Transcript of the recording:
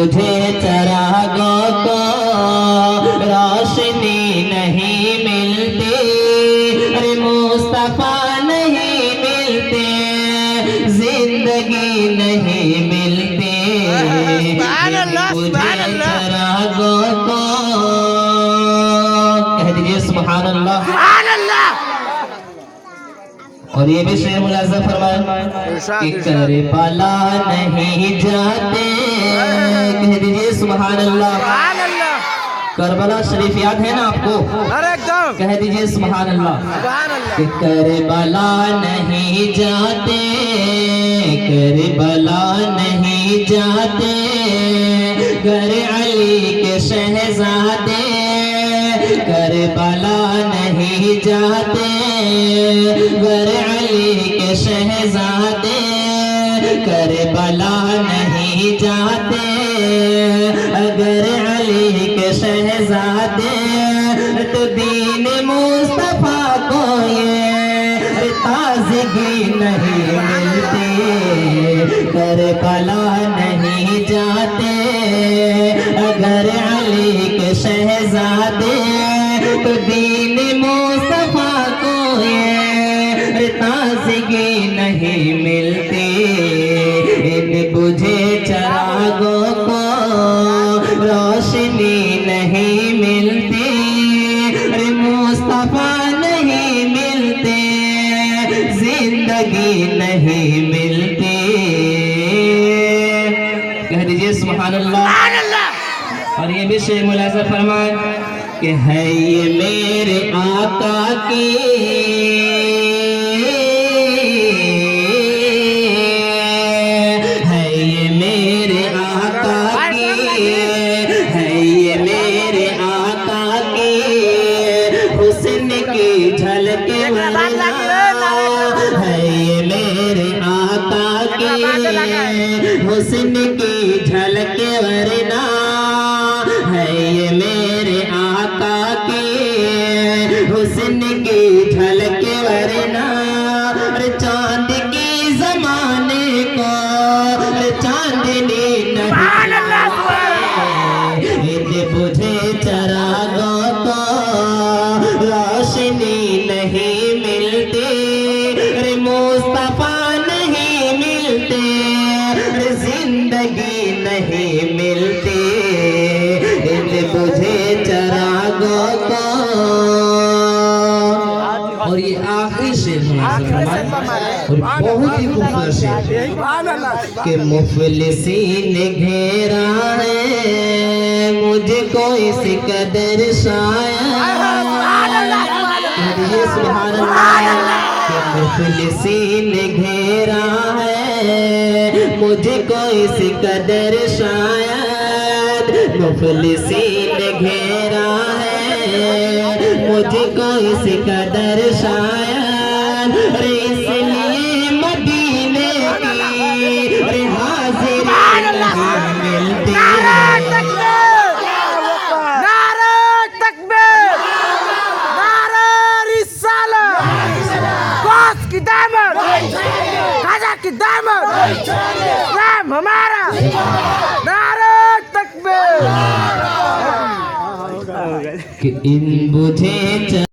بجھے چراغوں کو روشنی نہیں ملتی، ارے مصطفیٰ نہیں ملتے، زندگی نہیں ملتی، بجھے چراغوں کو کہہ دیجئے سبحان اللہ۔ اور یہ بھی شعر ملاحظہ فرمائے کہ کربلا نہیں جاتے، کہہ دیجئے سبحان اللہ۔ کربلا شریف یاد ہے نا آپ کو؟ کہہ دیجئے سبحان اللہ کہ کربلا نہیں جاتے، کربلا نہیں جاتے، گھر علی کے شہزادے، کربلا نہیں جاتے، گھر علی کے شہزادے، کربلا نہیں جاتے، اگر علی کے شہزادے، تو دین مصطفیٰ کو یہ تازگی نہیں ملتی، کربلا نہیں جاتے، اگر علی کے شہزادے، تو دین مصطفیٰ کو یہ تازگی نہیں ملتی، ان بجھے چراغوں کو روشنی نہیں ملتی، مصطفیٰ نہیں ملتے، زندگی نہیں ملتی، کہہ دیجئے سبحان اللہ۔ اور یہ بھی شعر ملاحظہ فرمائے کہ ہے یہ میرے آقا کی، ہے یہ میرے آقا کی، ہے یہ میرے آقا کی حسن کی جھلک ورنہ، ہے یہ میرے آقا کی حسن کی جھلک ورنہ، ہے یہ میرے آقا کی حسن کی جھلک ورنہ، چاند کی زمانے کو چاندنی نہیں، ان بجھے چراغوں کو روشنی نہیں ملتی، مصطفیٰ نہیں ملتے، زندگی نہیں ملتی، ان بجھے چراغوں کو۔ اور یہ آخری شعر اور بہت ہی خوبصورت شعر کہ مفلسین گھیرا ہے مجھ کو اس قدر شاید، یہ سبحان اللہ کہ مفلسین گھیرا ہے مجھ کو اس قدر شاید، مفلسین گھیرا ہے مجھ کو اس قدر شاید، اس لیے مدینے کی حاضری نہیں ملتی، نعرہ تکبیر، نعرہ رسالت، غوث کی دامت، خواجہ کی دامت، اسلام ہمارا، نعرہ تکبیر۔ کہ ان بجھے